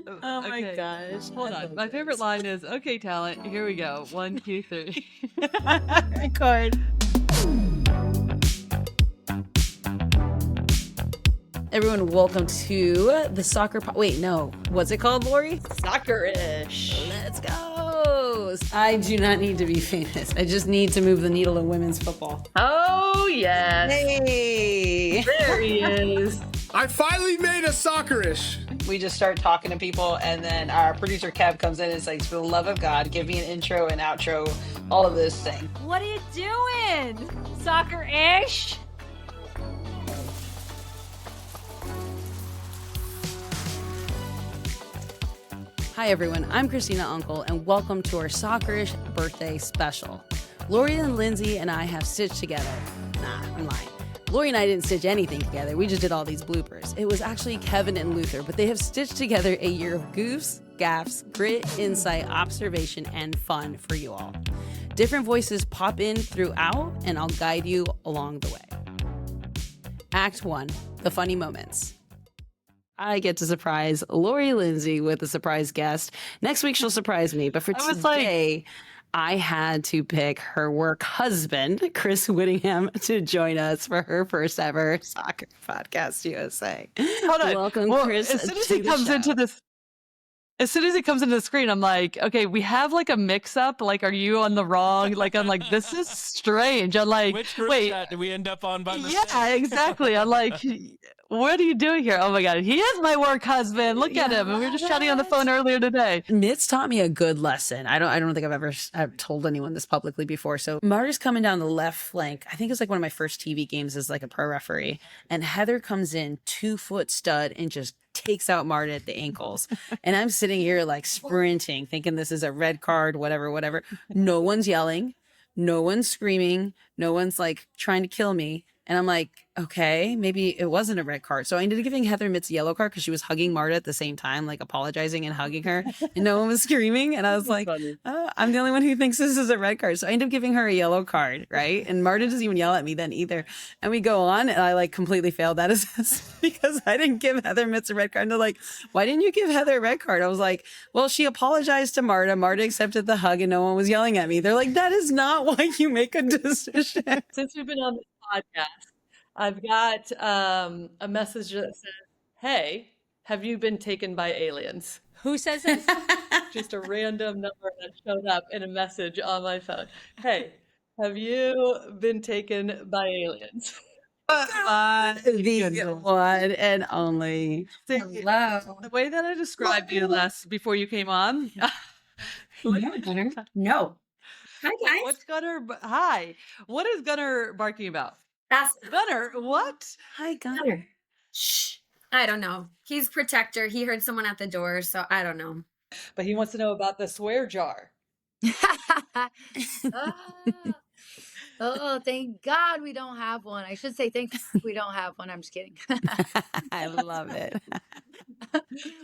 Oh my gosh. Hold on. My favorite line is, okay, talent, here we go. 1, 2, 3. Record. Everyone, welcome to the soccer wait, no. What's it called, Lori? Soccerish. Let's go. I do not need to be famous. I just need to move the needle in women's football. Oh, yes. Hey. There he is. I finally made a Soccerish. We just start talking to people, and then our producer Kev comes in and is like, for the love of God, give me an intro and outro, all of this thing. What are you doing? Soccerish? Hi everyone, I'm Christina Uncle, and welcome to our Soccerish birthday special. Lori and Lindsay and I have stitched together. Nah, I'm lying. Lori and I didn't stitch anything together. We just did all these bloopers. It was actually Kevin and Luther, but they have stitched together a year of goofs, gaffes, grit, insight, observation, and fun for you all. Different voices pop in throughout, and I'll guide you along the way. Act 1, the funny moments. I get to surprise Lori Lindsay with a surprise guest. Next week, she'll surprise me. But for today, I had to pick her work husband, Chris Whittingham, to join us for her first ever Soccer Podcast USA. Hold on. Welcome, well, Chris. As soon as he comes into the screen, I'm like, okay, we have like a mix-up. Like, are you on the wrong? Like, I'm like, this is strange. I'm like, which group wait, chat did we end up on by mistake? Yeah, exactly. I'm like, what are you doing here? Oh my God, he is my work husband. Look at him. And we were just chatting on the phone earlier today. Mitz taught me a good lesson. I don't think I've told anyone this publicly before. So Marta's coming down the left flank. I think it's like one of my first TV games as like a pro referee. And Heather comes in 2-foot stud and just takes out Marta at the ankles. And I'm sitting here like sprinting, thinking this is a red card, whatever. No one's yelling. No one's screaming. No one's like trying to kill me. And I'm like, okay, maybe it wasn't a red card. So I ended up giving Heather Mitz a yellow card because she was hugging Marta at the same time, like apologizing and hugging her. And no one was screaming. And I was like, oh, I'm the only one who thinks this is a red card. So I ended up giving her a yellow card, right? And Marta doesn't even yell at me then either. And we go on, and I like completely failed that assessment because I didn't give Heather Mitz a red card. And they're like, why didn't you give Heather a red card? I was like, well, she apologized to Marta. Marta accepted the hug and no one was yelling at me. They're like, that is not why you make a decision. Since we've been on this podcast, I've got a message that says, hey, have you been taken by aliens? Who says this? Just a random number that showed up in a message on my phone. Hey, have you been taken by aliens? The one and only. Hello. The way that I described you before you came on. No. Hi, guys. What's Gunner? Hi. What is Gunner barking about? That's Gunner, what? Hi, Gunner. Shh. I don't know. He's protector. He heard someone at the door, so I don't know. But he wants to know about the swear jar. Oh, thank God we don't have one. I should say thanks we don't have one. I'm just kidding. I love it.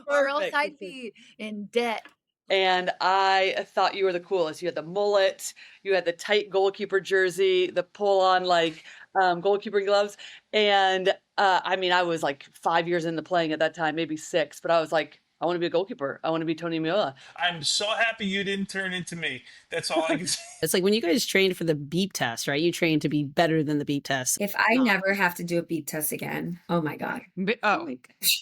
Or else I'd be in debt. And I thought you were the coolest. You had the mullet, you had the tight goalkeeper jersey, the pull-on like goalkeeper gloves. And I mean, I was like 5 years into playing at that time, maybe 6, but I was like, I want to be a goalkeeper. I want to be Tony Miola. I'm so happy you didn't turn into me. That's all I can say. It's like when you guys trained for the beep test, right? You trained to be better than the beep test. If I never have to do a beep test again, oh my God. Oh,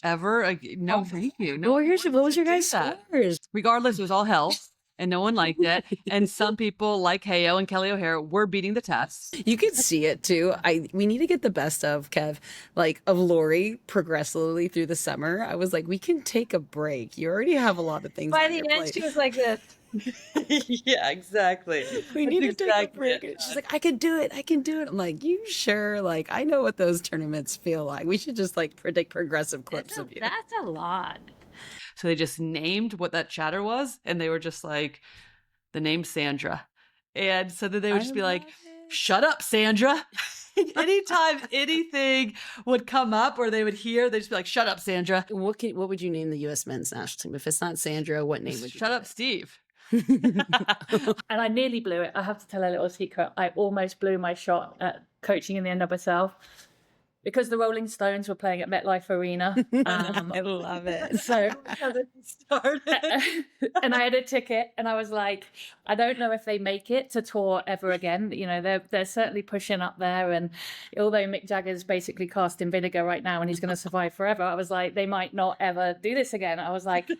ever? No, thank you. No, Well, what was your guys' scores? Regardless, it was all hell. And no one liked it. And some people like Heyo and Kelly O'Hara were beating the tests. You could see it too. We need to get the best of Kev, like of Lori progressively through the summer. I was like, we can take a break. You already have a lot of things. By on the your end, plate. she was like this. Yeah, exactly. We need to take a break. She's like, I can do it. I'm like, you sure? Like, I know what those tournaments feel like. We should just like predict progressive clips of you. That's a lot. So they just named what that chatter was. And they were just like, the name Sandra. And so then they would just be like, shut up, Sandra. Anytime anything would come up or they would hear, they'd just be like, shut up, Sandra. What would you name the U.S. men's national team? If it's not Sandra, what name would you Shut up, Steve. And I nearly blew it. I have to tell a little secret. I almost blew my shot at coaching in the NWSL. because the Rolling Stones were playing at MetLife Arena. I love it. So, and I had a ticket, and I was like, I don't know if they make it to tour ever again. You know, they're certainly pushing up there, and although Mick Jagger's basically cast in vinegar right now, and he's going to survive forever, I was like, they might not ever do this again. I was like,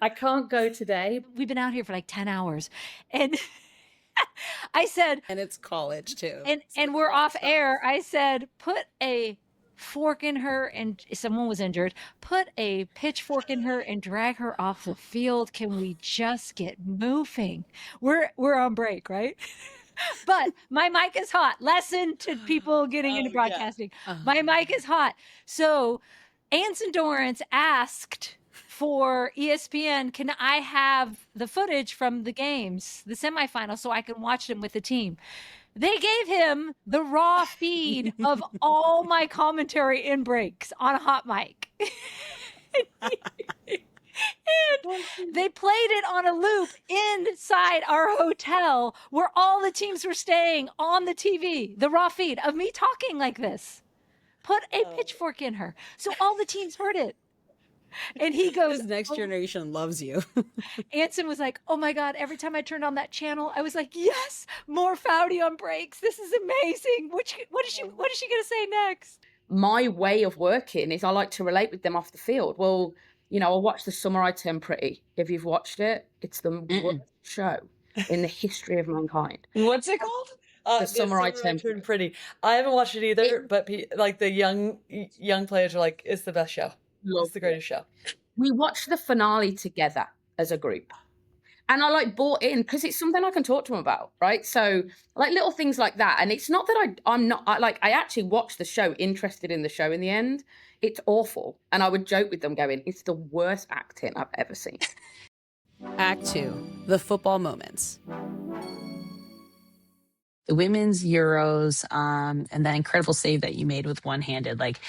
I can't go today. We've been out here for like 10 hours, and I said, And it's college too. and we're off air. I said, put a fork in her, and someone was injured. Put a pitchfork in her and drag her off the field. Can we just get moving? We're on break, right? But my mic is hot. Lesson to people getting into broadcasting. My mic is hot. So Anson Dorrance asked for ESPN, can I have the footage from the games, the semifinals, so I can watch them with the team? They gave him the raw feed of all my commentary in breaks on a hot mic. And they played it on a loop inside our hotel where all the teams were staying on the TV, the raw feed of me talking like this. Put a pitchfork in her. So all the teams heard it. And he goes, This next generation loves you. Anson was like, oh my God, every time I turned on that channel, I was like, yes, more Foudy on breaks. This is amazing. What is she going to say next? My way of working is I like to relate with them off the field. Well, you know, I watched The Summer I Turned Pretty. If you've watched it, it's the worst show in the history of mankind. What's it called? The Summer I Turned Pretty. I haven't watched it either, but like the young players are like, it's the best show. It's the greatest show. We watched the finale together as a group. And I like bought in because it's something I can talk to them about, right? So like little things like that. And it's not that I actually watched the show, interested in the show in the end. It's awful. And I would joke with them going, it's the worst acting I've ever seen. Act 2, the football moments. The women's Euros, and that incredible save that you made with one-handed, like,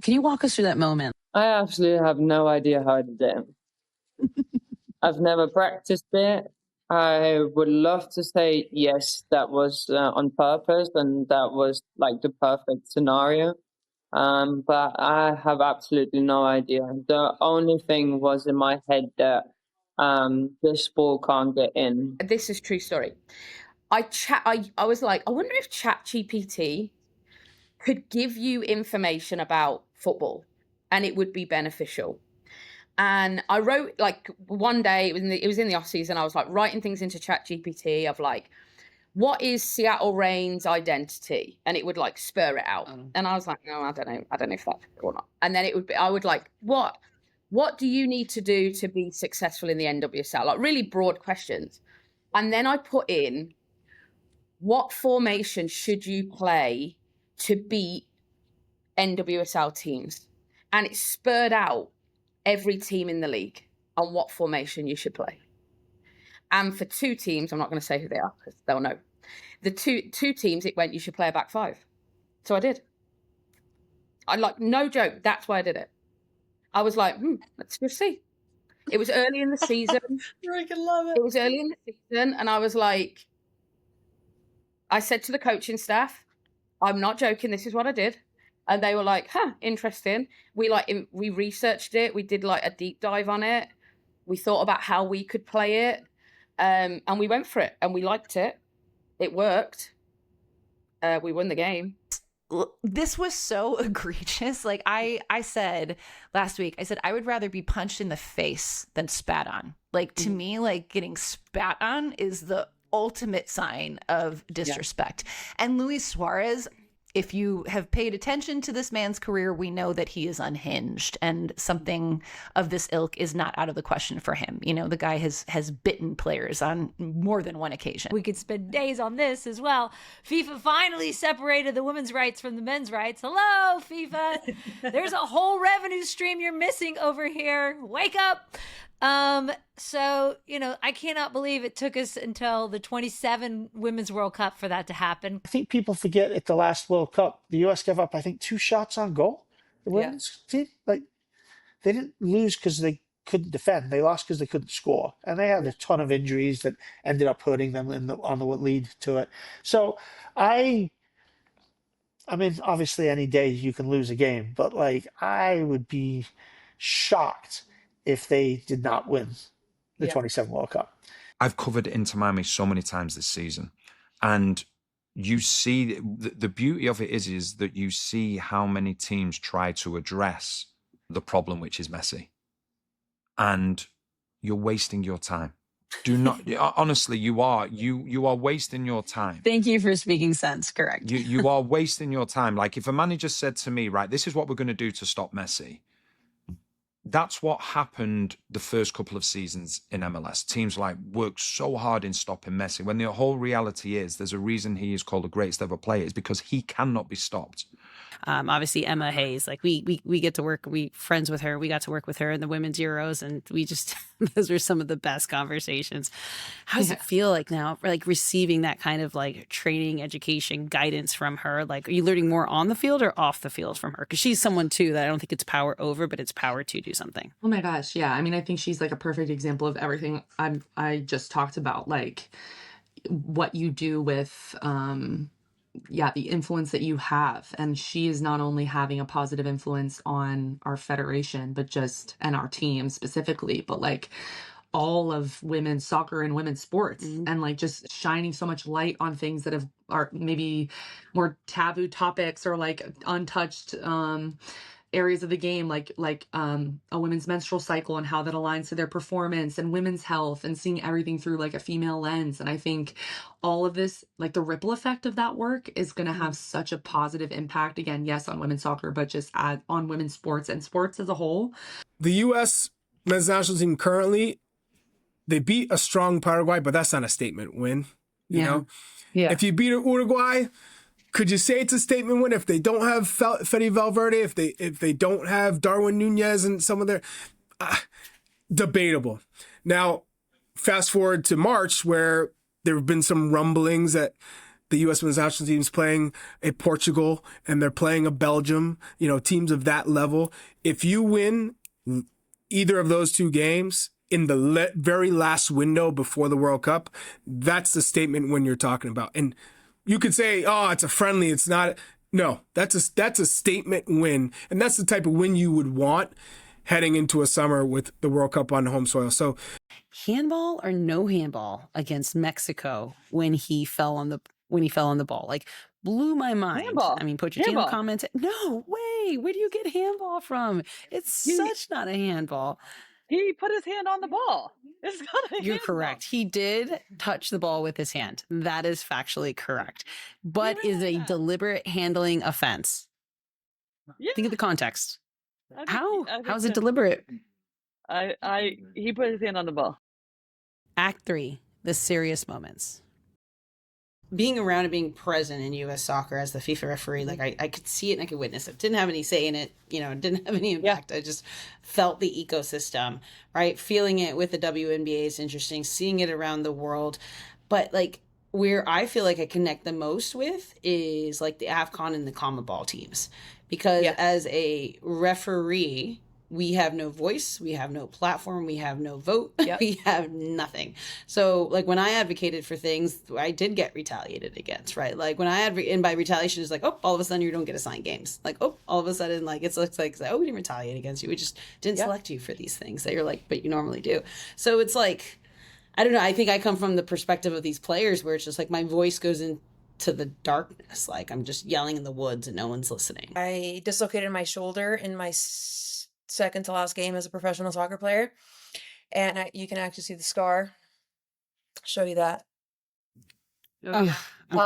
can you walk us through that moment? I absolutely have no idea how I did it. I've never practiced it. I would love to say, yes, that was on purpose and that was like the perfect scenario. But I have absolutely no idea. The only thing was in my head that this ball can't get in. This is true story. I was like, I wonder if ChatGPT could give you information about football and it would be beneficial. And I wrote like one day, it was in the off season, I was like writing things into ChatGPT of like, what is Seattle Reign's identity? And it would like spur it out. And I was like, no, I don't know if that's true or not. And then I would like, what do you need to do to be successful in the NWSL? Like really broad questions. And then I put in, what formation should you play to beat NWSL teams? And it spurred out every team in the league on what formation you should play. And for two teams, I'm not going to say who they are because they'll know. The two teams, it went, you should play a back five. So I did. I like, no joke, that's why I did it. I was like, let's just see. It was early in the season. I can love it. It was early in the season. And I was like, I said to the coaching staff, I'm not joking, this is what I did. And they were like, interesting. We researched it. We did like a deep dive on it. We thought about how we could play it. And we went for it and we liked it. It worked. We won the game. This was so egregious. Like I said last week, I said, I would rather be punched in the face than spat on. Like to me, like getting spat on is the ultimate sign of disrespect. Yeah. And Luis Suarez, if you have paid attention to this man's career, we know that he is unhinged and something of this ilk is not out of the question for him. You know, the guy has bitten players on more than one occasion. We could spend days on this as well. FIFA finally separated the women's rights from the men's rights. Hello, FIFA. There's a whole revenue stream you're missing over here. Wake up. So, you know, I cannot believe it took us until the 27 Women's World Cup for that to happen. I think people forget at the last World Cup, the U.S. gave up, I think, 2 shots on goal. The women's team, like, they didn't lose because they couldn't defend. They lost because they couldn't score. And they had a ton of injuries that ended up hurting them on the lead to it. So I I mean, obviously, any day you can lose a game, but like, I would be shocked if they did not win the 27 World Cup. I've covered Inter Miami so many times this season, and you see the beauty of it is that you see how many teams try to address the problem, which is Messi, and you're wasting your time. Do not, honestly, you are wasting your time. Thank you for speaking sense. Correct. You are wasting your time. Like if a manager said to me, right, this is what we're going to do to stop Messi. That's what happened the first couple of seasons in MLS. Teams like worked so hard in stopping Messi when the whole reality is there's a reason he is called the greatest ever player. It's because he cannot be stopped. Obviously Emma Hayes, like we get to work, we friends with her. We got to work with her in the women's Euros, and we just those were some of the best conversations. How does it feel like now, like receiving that kind of like training, education, guidance from her? Like, are you learning more on the field or off the field from her? Because she's someone too that I don't think it's power over, but it's power to do something. Oh my gosh, yeah. I mean, I think she's like a perfect example of everything I just talked about, like what you do with the influence that you have. And she is not only having a positive influence on our federation, but and our team specifically, but like all of women's soccer and women's sports, and like just shining so much light on things that are maybe more taboo topics or like untouched areas of the game, like a women's menstrual cycle and how that aligns to their performance, and women's health, and seeing everything through like a female lens. And I think all of this, like the ripple effect of that work is going to have such a positive impact, again, yes, on women's soccer, but just on women's sports and sports as a whole. The U.S. men's national team currently, they beat a strong Paraguay, but that's not a statement win. You know? Yeah. If you beat Uruguay, could you say it's a statement win if they don't have Fede Valverde, if they don't have Darwin Nunez and some of their debatable. Now, fast forward to March, where there have been some rumblings that the U.S. men's national team is playing a Portugal and they're playing a Belgium, teams of that level. If you win either of those two games in the very last window before the World Cup, that's the statement win you're talking about. And you could say, oh, it's a friendly, it's not. No, that's a statement win. And that's the type of win you would want heading into a summer with the World Cup on home soil. So handball or no handball against Mexico when he fell on the ball, like blew my mind. Handball. I mean, Pochettino commented, no way, where do you get handball from? It's such not a handball. He put his hand on the ball. It's not a You're handball. correct. He did touch the ball with his hand. That is factually correct. But is a deliberate handling offense. Yeah. Think of the context. I think How is it that- deliberate? He put his hand on the ball. Act 3, the serious moments. Being around and being present in U.S. soccer as the FIFA referee, like I could see it and I could witness it. Didn't have any say in it, didn't have any impact. I just felt the ecosystem, right? Feeling it with the WNBA is interesting, seeing it around the world. But like where I feel like I connect the most with is like the AFCON and the CONMEBOL teams. Because as a referee, we have no voice, we have no platform, we have no vote, we have nothing. So like when I advocated for things, I did get retaliated against, right? Like when I and by retaliation is like, oh, all of a sudden you don't get assigned games. Like, oh, all of a sudden like it looks like, oh, we didn't retaliate against you. We just didn't select you for these things that you're like, but you normally do. So it's like, I don't know. I think I come from the perspective of these players where it's just like my voice goes into the darkness. Like I'm just yelling in the woods and no one's listening. I dislocated my shoulder in my second to last game as a professional soccer player, and you can actually see the scar. Show you that. I'm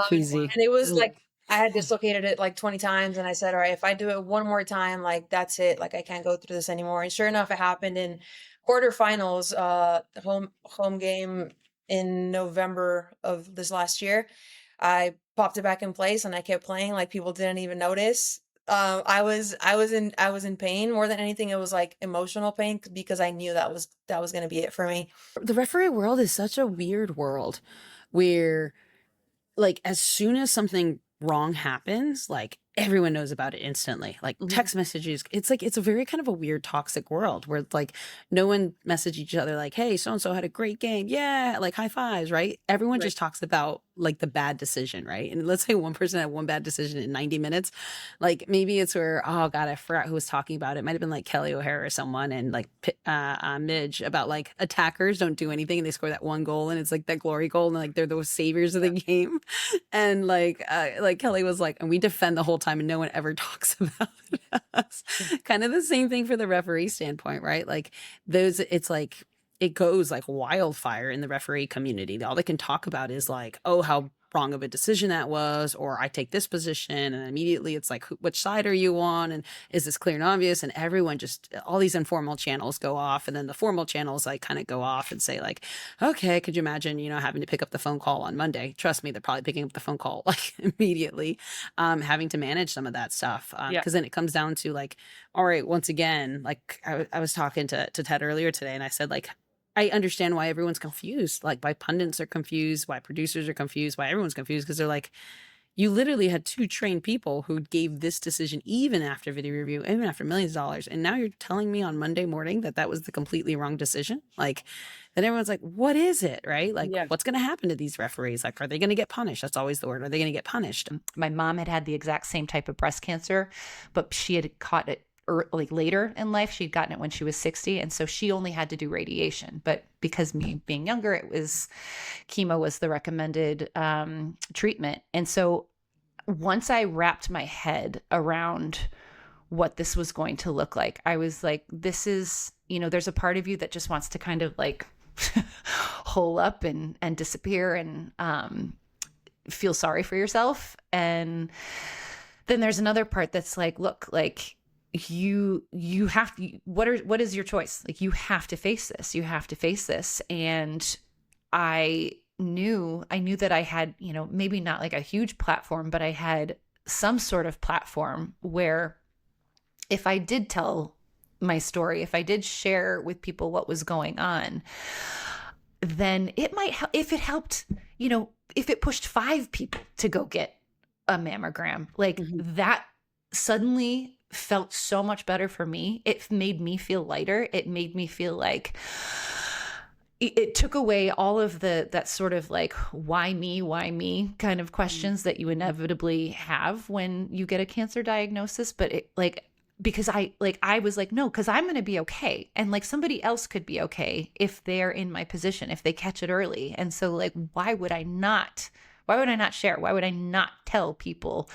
queasy. And it was like I had dislocated it like 20 times, and I said, all right, if I do it one more time, like that's it, like I can't go through this anymore. And sure enough, it happened in quarterfinals, home game in November of this last year. I popped it back in place and I kept playing like people didn't even notice. I was in pain more than anything. It was like emotional pain because I knew that was going to be it for me. The referee world is such a weird world where like as soon as something wrong happens, like everyone knows about it instantly. Like text messages, it's like it's a very kind of a weird toxic world where like no one message each other like, hey, so and so had a great game, yeah, like high fives, right? Everyone just talks about like the bad decision, right? And let's say one person had one bad decision in 90 minutes. Like maybe it's where, oh God, I forgot who was talking about it. It might have been like Kelly O'Hara or someone, and like Midge, about like attackers don't do anything and they score that one goal and it's like that glory goal and like they're those saviors of the game. And like Kelly was like, and we defend the whole time and no one ever talks about us. Kind of the same thing for the referee standpoint, right? Like those, it's like, it goes like wildfire in the referee community. All they can talk about is like, oh, how wrong of a decision that was, or I take this position, and immediately it's like, which side are you on, and is this clear and obvious? And everyone just, all these informal channels go off, and then the formal channels like kind of go off and say like, okay, could you imagine, you know, having to pick up the phone call on Monday? Trust me, they're probably picking up the phone call like immediately, having to manage some of that stuff, because then it comes down to like, all right, once again, like I was talking to Ted earlier today, and I said like, I understand why everyone's confused, like why pundits are confused, why producers are confused, why everyone's confused, because they're like, you literally had two trained people who gave this decision even after video review, even after millions of dollars. And now you're telling me on Monday morning that that was the completely wrong decision. Like, then everyone's like, what is it? Right? Like, what's going to happen to these referees? Like, are they going to get punished? That's always the word. Are they going to get punished? My mom had the exact same type of breast cancer, but she had caught it like later in life. She'd gotten it when she was 60, and so she only had to do radiation. But because me being younger, it was chemo was the recommended treatment. And so once I wrapped my head around what this was going to look like, I was like, this is, you know, there's a part of you that just wants to kind of like hole up and disappear and feel sorry for yourself. And then there's another part that's like, look, like, you have to, what is your choice? Like, you have to face this. And I knew that I had, you know, maybe not like a huge platform, but I had some sort of platform where if I did tell my story, if I did share with people what was going on, then it might help. If it helped, you know, if it pushed 5 people to go get a mammogram, like that suddenly felt so much better for me. It made me feel lighter. It made me feel like it took away all of that sort of like, why me kind of questions that you inevitably have when you get a cancer diagnosis. But it like, because I was like, no, because I'm going to be okay. And like somebody else could be okay if they're in my position, if they catch it early. And so like, why would I not share? Why would I not tell people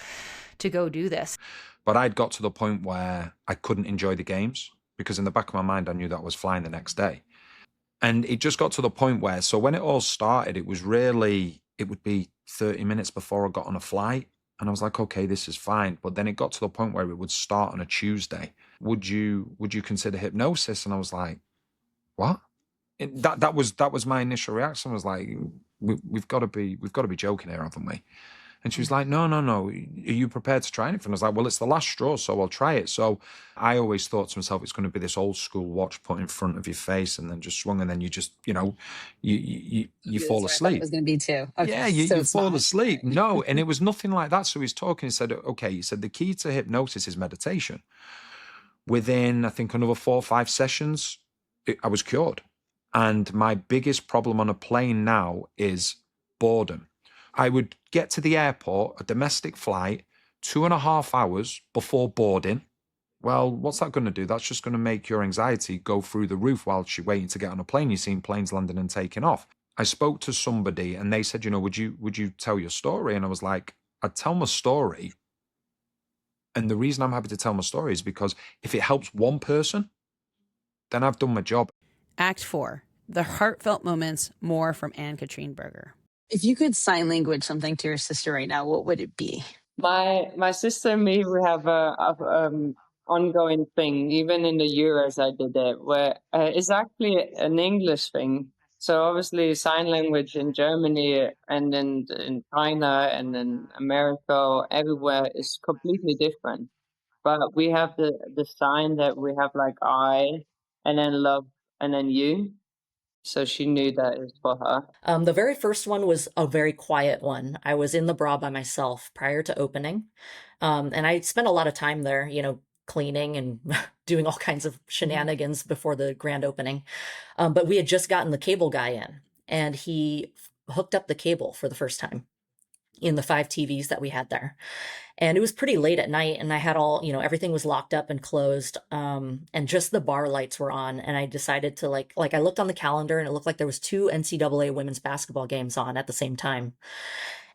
to go do this? But I'd got to the point where I couldn't enjoy the games because in the back of my mind, I knew that I was flying the next day. And it just got to the point where, so when it all started, it would be 30 minutes before I got on a flight. And I was like, okay, this is fine. But then it got to the point where it would start on a Tuesday. Would you consider hypnosis? And I was like, what? That was my initial reaction. I was like, we've got to be joking here, haven't we? And she was like, no. Are you prepared to try anything? I was like, well, it's the last straw, so I'll try it. So I always thought to myself, it's going to be this old school watch put in front of your face and then just swung, and then you just, you know, you fall asleep. It was going to be too. Okay, yeah, you fall asleep. No, and it was nothing like that. So he's talking, he said, okay, he said, the key to hypnosis is meditation. Within, I think, another 4 or 5 sessions, I was cured. And my biggest problem on a plane now is boredom. I would get to the airport, a domestic flight, 2.5 hours before boarding. Well, what's that going to do? That's just going to make your anxiety go through the roof whilst you're waiting to get on a plane. You've seen planes landing and taking off. I spoke to somebody and they said, you know, would you tell your story? And I was like, I'd tell my story. And the reason I'm happy to tell my story is because if it helps one person, then I've done my job. Act 4, the heartfelt moments, more from Ann Katrin Berger. If you could sign language something to your sister right now, what would it be? My sister and me, we have a ongoing thing. Even in the US, I did it, where it's actually an English thing. So obviously, sign language in Germany and in China and in America, everywhere is completely different. But we have the sign that we have like I, and then love, and then you. So she knew that it was for her. The very first one was a very quiet one. I was in the bra by myself prior to opening. And I spent a lot of time there, you know, cleaning and doing all kinds of shenanigans before the grand opening. But we had just gotten the cable guy in, and he hooked up the cable for the first time. in the 5 TVs that we had there. And it was pretty late at night, and I had all, everything was locked up and closed. And just the bar lights were on. And I decided to like I looked on the calendar, and it looked like there was 2 NCAA women's basketball games on at the same time.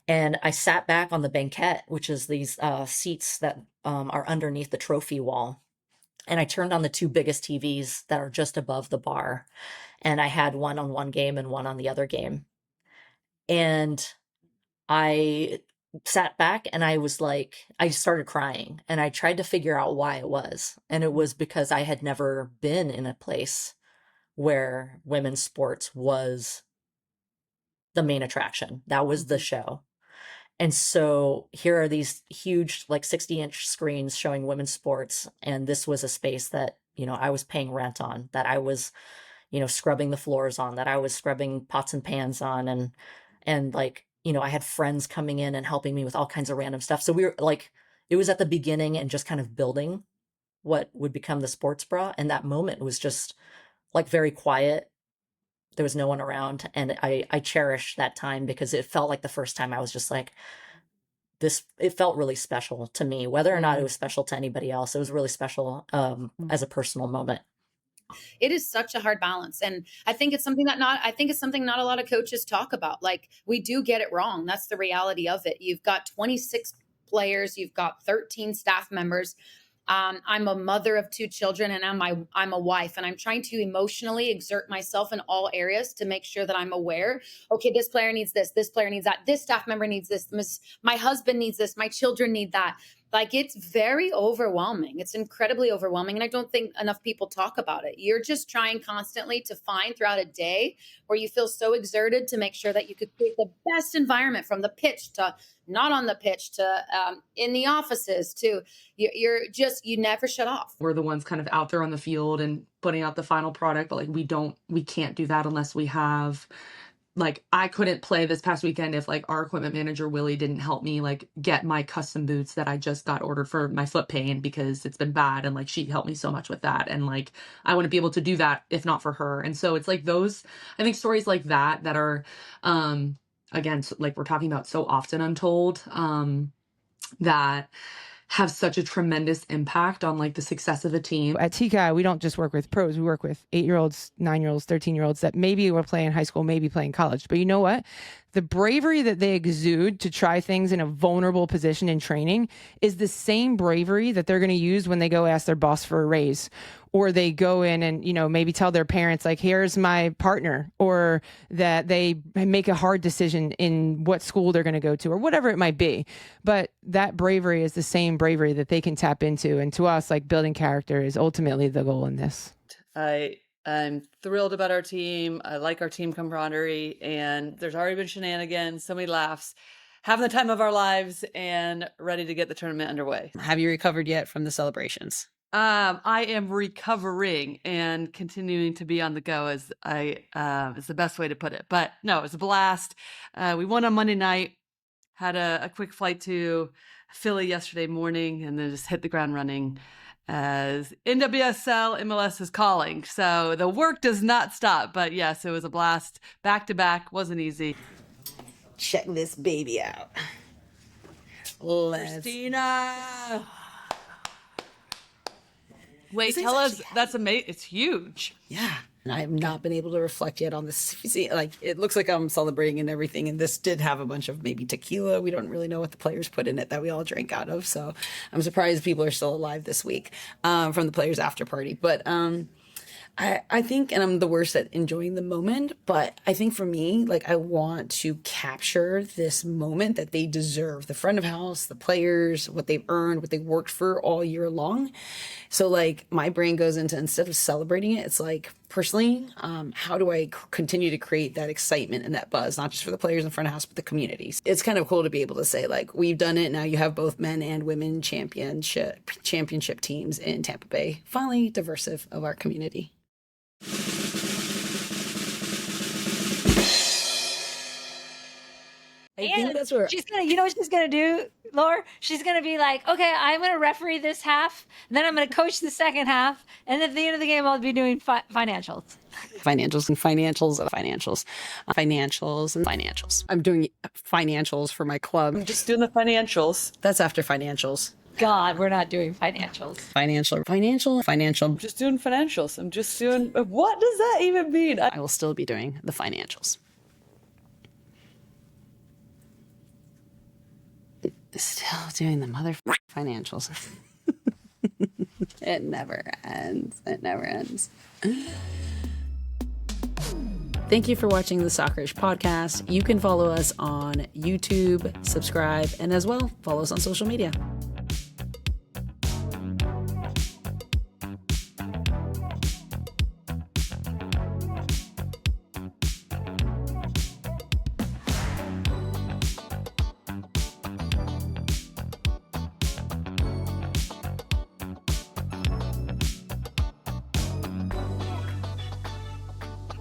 And I sat back on the banquette, which is these seats that are underneath the trophy wall. And I turned on the 2 biggest TVs that are just above the bar. And I had one on one game and one on the other game. And I sat back and I started crying, and I tried to figure out why it was. And it was because I had never been in a place where women's sports was the main attraction. That was the show. And so here are these huge, 60-inch screens showing women's sports. And this was a space that, I was paying rent on, that I was, scrubbing the floors on, that I was scrubbing pots and pans on. And I had friends coming in and helping me with all kinds of random stuff. So we were it was at the beginning and just kind of building what would become the sports bra. And that moment was just very quiet. There was no one around. And I cherish that time because it felt like the first time I was just it felt really special to me, whether or not it was special to anybody else. It was really special as a personal moment. It is such a hard balance. And I think it's something not a lot of coaches talk about. We do get it wrong. That's the reality of it. You've got 26 players, you've got 13 staff members. I'm a mother of 2 children, and I'm a wife, and I'm trying to emotionally exert myself in all areas to make sure that I'm aware. Okay, this player needs this player needs that, this staff member needs this, my husband needs this, my children need that. It's very overwhelming. It's incredibly overwhelming. And I don't think enough people talk about it. You're just trying constantly to find throughout a day where you feel so exerted to make sure that you could create the best environment, from the pitch to not on the pitch to in the offices to you never shut off. We're the ones kind of out there on the field and putting out the final product, but we can't do that unless we have I couldn't play this past weekend if our equipment manager, Willie, didn't help me get my custom boots that I just got ordered for my foot pain because it's been bad. And she helped me so much with that. And I wouldn't be able to do that if not for her. And so it's those, I think stories like that are, again, we're talking about so often untold, that have such a tremendous impact on the success of a team. At TKI, we don't just work with pros. We work with 8-year-olds, 9-year-olds, 13-year-olds that maybe were playing high school, maybe playing college. But you know what? The bravery that they exude to try things in a vulnerable position in training is the same bravery that they're going to use when they go ask their boss for a raise, or they go in and, maybe tell their parents, here's my partner, or that they make a hard decision in what school they're going to go to, or whatever it might be. But that bravery is the same bravery that they can tap into. And to us, building character is ultimately the goal in this. I'm thrilled about our team. I like our team camaraderie, and there's already been shenanigans, so many laughs, having the time of our lives, and ready to get the tournament underway. Have you recovered yet from the celebrations? I am recovering and continuing to be on the go, as is the best way to put it. But no, it was a blast. We won on Monday night, had a quick flight to Philly yesterday morning, and then just hit the ground running as NWSL MLS is calling. So the work does not stop. But yes, it was a blast. Back to back, wasn't easy. Check this baby out. Christina. Wait, tell us, that's amazing. It's huge. Yeah. And I have not been able to reflect yet on this. See, it looks like I'm celebrating and everything. And this did have a bunch of maybe tequila. We don't really know what the players put in it that we all drank out of. So I'm surprised people are still alive this week from the players' after party. But I think, and I'm the worst at enjoying the moment, but I think for me, I want to capture this moment that they deserve. The front of house, the players, what they've earned, what they've worked for all year long. So my brain goes into, instead of celebrating it, it's personally, how do I continue to create that excitement and that buzz, not just for the players in front of house, but the communities. It's kind of cool to be able to say, we've done it. Now you have both men and women championship teams in Tampa Bay. Finally, diversive of our community. I think that's where She's gonna, you know what she's gonna do, Laura? She's gonna be like, okay, I'm gonna referee this half, and then I'm gonna coach the second half, and at the end of the game, I'll be doing financials. financials and financials and financials. I'm doing financials for my club. I'm just doing the financials. That's after financials. God, we're not doing financials. Financial. I'm just doing financials. I'm just doing, what does that even mean? I will still be doing the financials. Still doing the mother financials. It never ends. It never ends. Thank you for watching the Soccerish podcast. You can follow us on YouTube, subscribe, and as well, follow us on social media.